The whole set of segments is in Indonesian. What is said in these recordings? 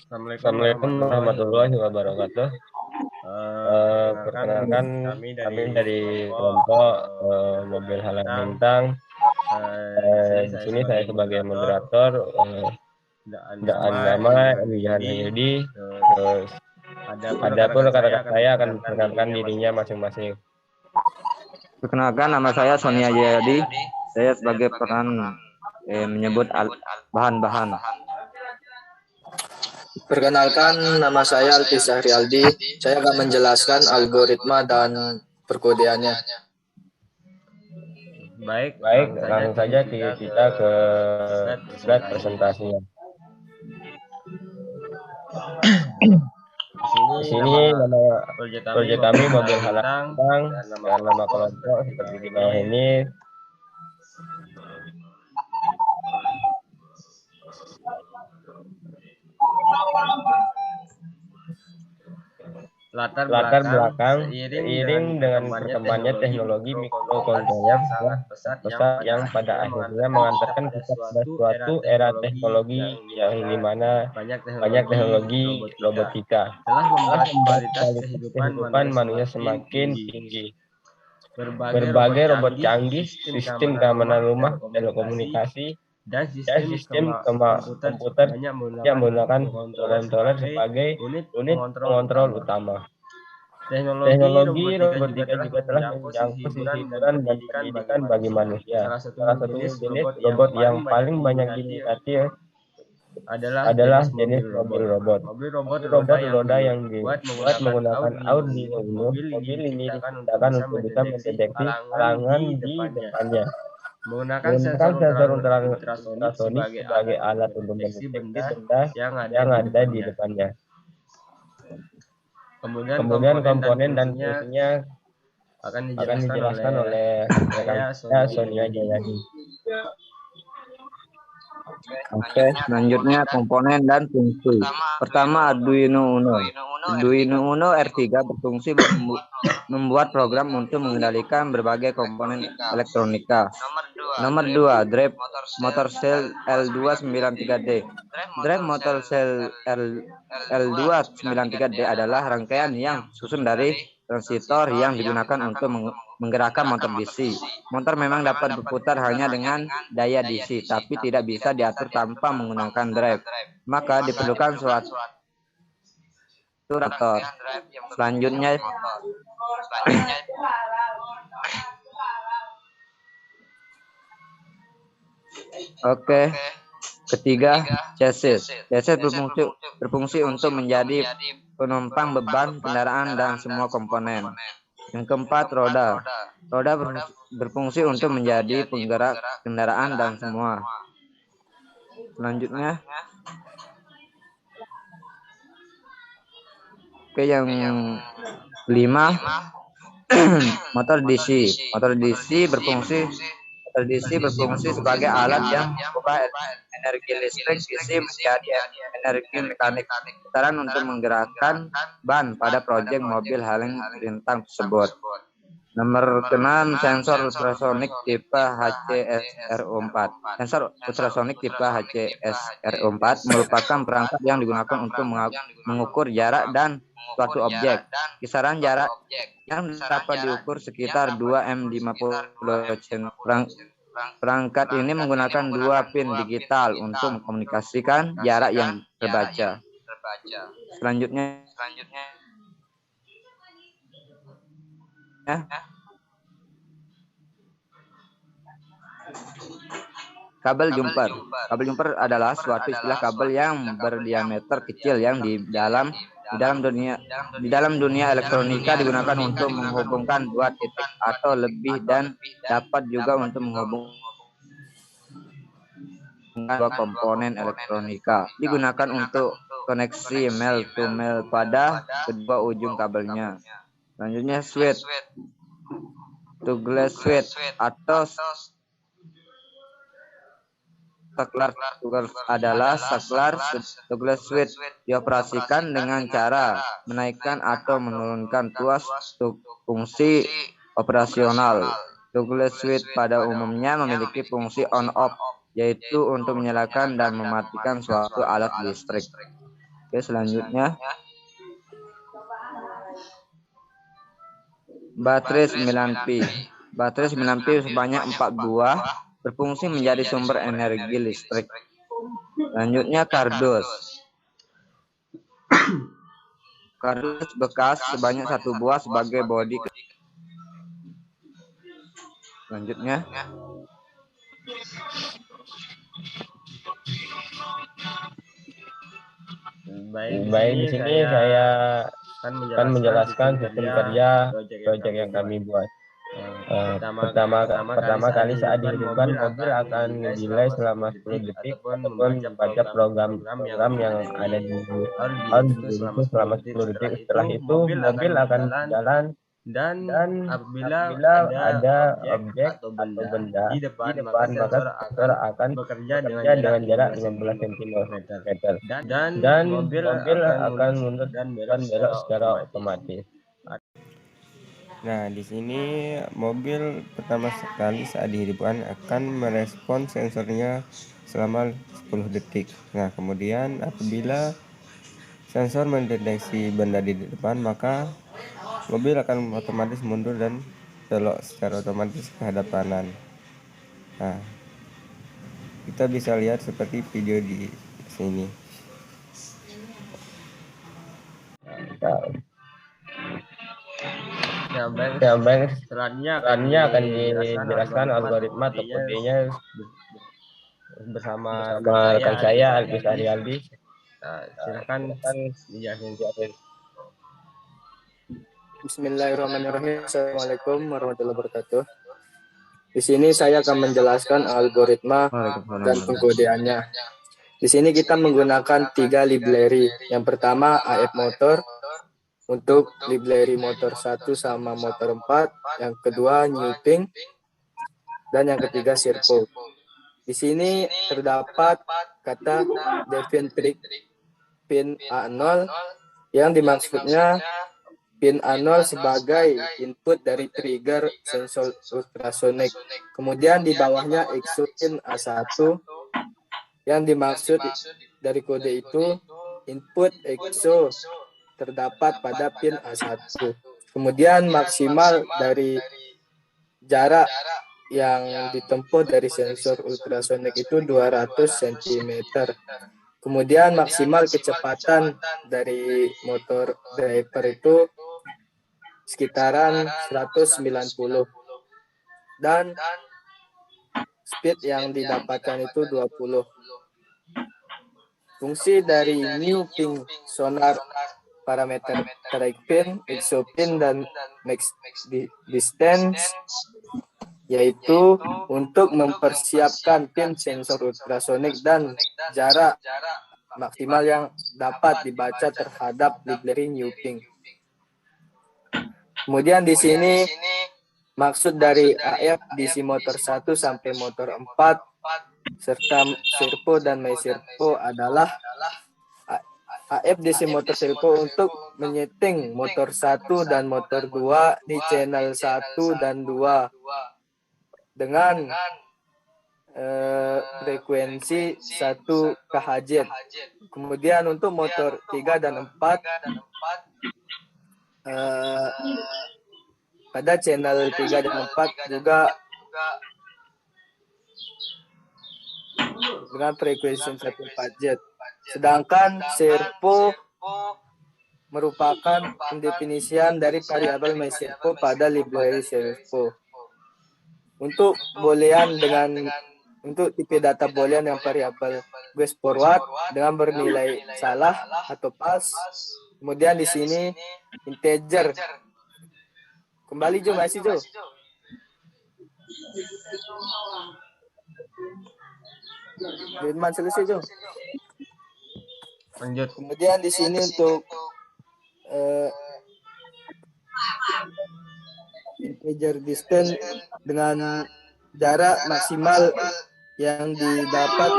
Assalamualaikum warahmatullahi wabarakatuh. Perkenalkan kami dari kelompok mobil halang rintang. Di sini saya sebagai moderator, Daan Gama, Emijan Hayudi. Terus ada pun rekan-rekan saya akan memperkenalkan dirinya masing-masing. Perkenalkan, nama saya Sonia Jayadi. Saya sebagai peran menyebut bahan-bahan. Perkenalkan, nama saya Alfi Zahrialdi. Saya akan menjelaskan algoritma dan perkodeannya. Baik, langsung saja kita ke slide presentasinya. Di sini nama proyek kami mobil halang rintang dan nama kelompok seperti di bawah ini. Latar belakang seiring dengan perkembangannya teknologi mikrokontroler sangat pesat yang pada akhirnya mengantarkan kita pada suatu era teknologi yang dimana banyak teknologi robotika telah membuat kualitas kehidupan manusia semakin tinggi. Berbagai robot canggih, sistem keamanan rumah, telekomunikasi, dan sistem komputer yang menggunakan controller sebagai unit pengontrol utama. Teknologi robotika juga telah menjangkau sisi hiburan dan pendidikan bagi manusia. Salah satu jenis robot yang paling banyak diminati adalah jenis mobil robot. Mobil robot roda yang dibuat menggunakan Arduino Uno. Mobil ini diciptakan untuk bisa mendeteksi halangan di depannya. Menggunakan sensor ultrasonik sebagai alat untuk mendeteksi benda yang ada di depannya. Kemudian komponen dan fungsinya akan dijelaskan oleh rekan saya Sonia Jayadi. Oke, selanjutnya komponen dan fungsi. Pertama, Arduino Uno. Arduino Uno R3 berfungsi membuat program untuk mengendalikan berbagai komponen elektronika. Nomor 2, drive motor cell L293D. Drive motor cell L293D adalah rangkaian yang susun dari transistor yang digunakan untuk menggerakkan motor DC. Motor memang dapat berputar hanya dengan daya DC, tapi tidak bisa diatur tanpa menggunakan drive. Maka diperlukan suatu rotor. Selanjutnya Oke. Ketiga, chassis. Chassis berfungsi untuk menjadi penumpang beban kendaraan dan semua komponen. Yang keempat, roda. Roda berfungsi untuk menjadi penggerak kendaraan dan semua. Selanjutnya, oke, yang 5, motor DC. Motor DC berfungsi sebagai alat yang mengubah energi listrik DC menjadi energi mekanik putaran untuk menggerakkan ban pada proyek mobil halang rintang tersebut. Nomor 6, sensor ultrasonik tipe HCSRO4. Sensor ultrasonik tipe HCSRO4 merupakan perangkat yang digunakan untuk mengukur jarak dan suatu objek. Kisaran jarak yang dapat diukur sekitar 2M50 cm. Perangkat ini menggunakan 2 pin digital untuk mengkomunikasikan jarak yang terbaca. Selanjutnya kabel jumper. Kabel jumper adalah suatu istilah kabel yang berdiameter kecil yang di dalam dunia elektronika digunakan untuk menghubungkan 2 titik atau lebih dan dapat juga untuk menghubungkan 2 komponen elektronika. Digunakan untuk koneksi male to male pada kedua ujung kabelnya. Selanjutnya switch. Toggle switch atau saklar adalah saklar toggle switch dioperasikan dengan cara menaikkan atau menurunkan tuas fungsi operasional. Toggle switch pada umumnya memiliki fungsi on off, yaitu untuk menyalakan dan mematikan suatu alat listrik. Oke, selanjutnya baterai 9P. Baterai 9P sebanyak 4 buah berfungsi menjadi sumber energi listrik. Selanjutnya kardus. Kardus bekas sebanyak 1 buah sebagai bodi. Selanjutnya baik di sini saya akan menjelaskan sistem kerja proyek yang kami buat. Pertama kali saat dihidupkan, mobil akan delay selama 10 detik ataupun membaca program yang ada di itu selama 10 detik. Setelah itu mobil akan jalan, dan apabila ada objek atau benda di depan, maka sensor akan bekerja dengan jarak 15 cm, dan mobil akan mundur dan belok secara otomatis. Nah, di sini mobil pertama sekali saat dihidupkan akan merespon sensornya selama 10 detik. Nah, kemudian apabila sensor mendeteksi benda di depan, maka mobil akan otomatis mundur dan belok secara otomatis ke hadap kanan. Nah, kita bisa lihat seperti video di sini. Baik. Selanjutnya akan dijelaskan algoritma atau kodenya bersama rekan saya Alvis Arialdi. Silakan dijelasin. Bismillahirrahmanirrahim. Assalamualaikum warahmatullahi wabarakatuh. Di sini saya akan menjelaskan algoritma dan pengkodeannya. Di sini kita menggunakan 3 library. Yang pertama AF motor untuk library motor 1 sama motor 4, yang kedua Newping, dan yang ketiga Sirpo. Di sini terdapat kata define pin A0 yang dimaksudnya pin A0 sebagai input dari trigger sensor ultrasonik. Kemudian di bawahnya EXO pin A1 yang dimaksud dari kode itu input EXO terdapat pada pin A1. Kemudian maksimal dari jarak yang ditempuh dari sensor ultrasonik itu 200 cm. Kemudian maksimal kecepatan dari motor driver itu sekitaran 190. Dan speed yang didapatkan itu 20. Fungsi dari Newping sonar parameter track pin, EXO pin, dan max distance, yaitu untuk mempersiapkan pin sensor ultrasonik dan jarak maksimal yang dapat dibaca terhadap library Newping. Kemudian di sini maksud dari AF DC motor 1 sampai motor 4 serta Sirpo dan My Sirpo adalah AF DC motor Sirpo untuk menyeting motor 1 dan motor 2 di channel 1 dan 2 dengan frekuensi 1 kHz. Kemudian untuk motor 3 dan 4 pada channel 3 dan 4 juga dengan frekuensi 1 kHz. Sedangkan Sirpo merupakan pendefinisian dari variabel My Sirpo pada library Sirpo. Untuk tipe data boolean yang variabel guess forward dengan bernilai salah atau false. Kemudian di sini integer. Kembali Jo, masih Jo. Firman selesai Jo. Lanjut. Kemudian di sini untuk integer distance dengan jarak maksimal yang didapat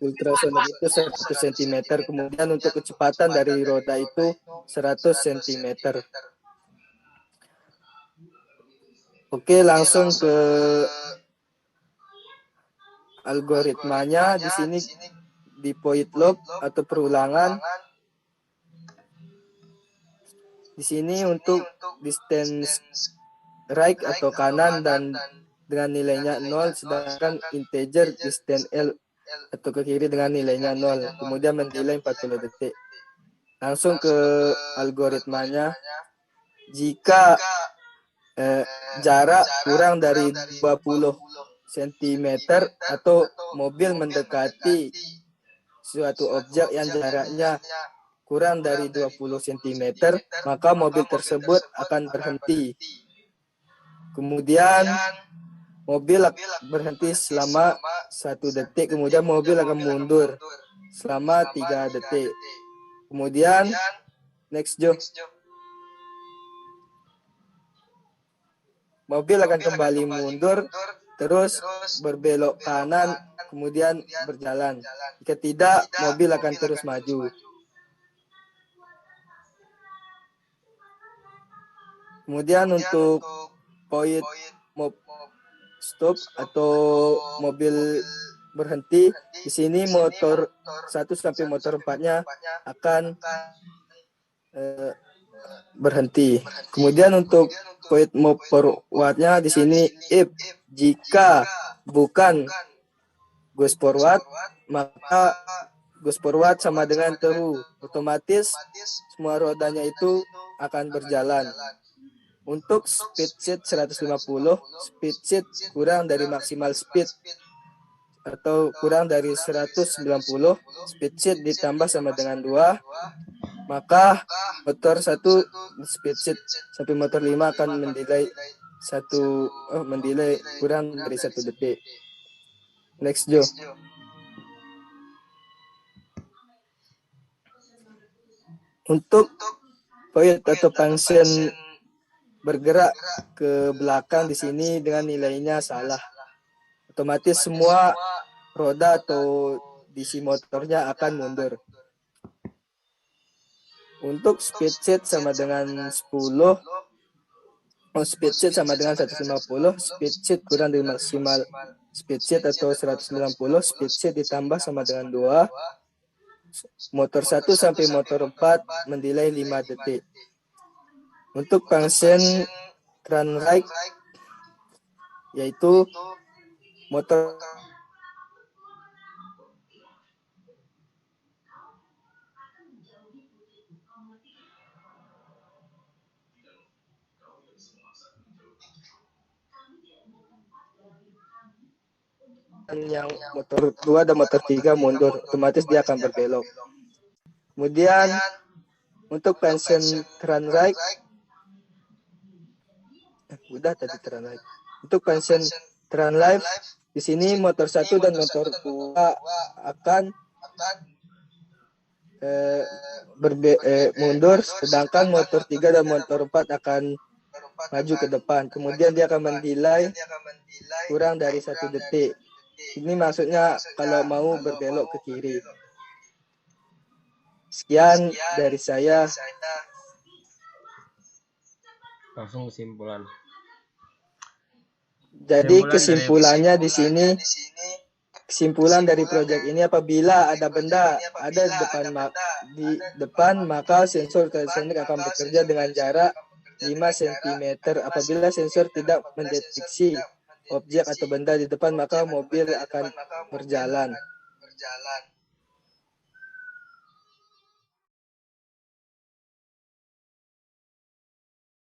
ultrasonik itu 100 cm. Kemudian untuk kecepatan dari roda itu 100 cm. Oke, langsung ke algoritmanya. Di sini di point loop atau perulangan. Di sini untuk distance right atau kanan dan dengan nilainya 0, sedangkan integer distance L atau ke kiri dengan nilainya 0. Kemudian mendelay 40 detik. Langsung ke algoritmanya. Jika jarak kurang dari 20 cm atau mobil mendekati suatu objek yang jaraknya kurang dari 20 cm, maka mobil tersebut akan berhenti. Kemudian mobil berhenti selama 1 detik, kemudian mobil akan mundur selama 3 detik. Kemudian next Jo. Mobil akan kembali mundur, terus berbelok kanan, kemudian berjalan. Jika tidak, mobil akan terus maju. Kemudian untuk point stop atau mobil berhenti, di sini motor 1 sampai motor 4-nya akan berhenti. Kemudian untuk point move forward-nya di sini if jika bukan goes forward, maka goes forward sama dengan true. Otomatis semua rodanya itu akan berjalan. Untuk speed shift 150, speed shift kurang dari maksimal speed atau kurang dari 190, speed shift ditambah sama dengan 2, maka motor 1 speed shift sampai motor 5 akan mendelay kurang dari 1 detik. Next Jo. Untuk point atau function bergerak ke belakang di sini dengan nilainya salah. Otomatis semua roda atau DC motornya akan mundur. Untuk speed shift sama dengan 10, speed shift sama dengan 150, speed shift kurang dari maksimal speed shift atau 190, speed shift ditambah sama dengan 2, motor 1 sampai motor 4 mendelay 5 detik. Untuk function turn right, yaitu motor yang motor 2 dan motor 3 mundur, otomatis dia akan berbelok. Kemudian untuk function turn right, udah tadi turn right. Untuk function turn left, di sini motor 1 dan motor 2 akan mundur, sedangkan motor 3 dan motor 4 akan maju ke depan. Kemudian dia akan mendelay kurang dari 1 detik. Ini maksudnya kalau mau berbelok ke kiri. Sekian dari saya. Langsung kesimpulan. Jadi kesimpulannya di sini, kesimpulan dari proyek ini, apabila ada benda ada di depan, maka sensor ultrasonic akan bekerja dengan jarak 5 cm. Apabila sensor tidak mendeteksi objek atau benda di depan, maka mobil akan berjalan.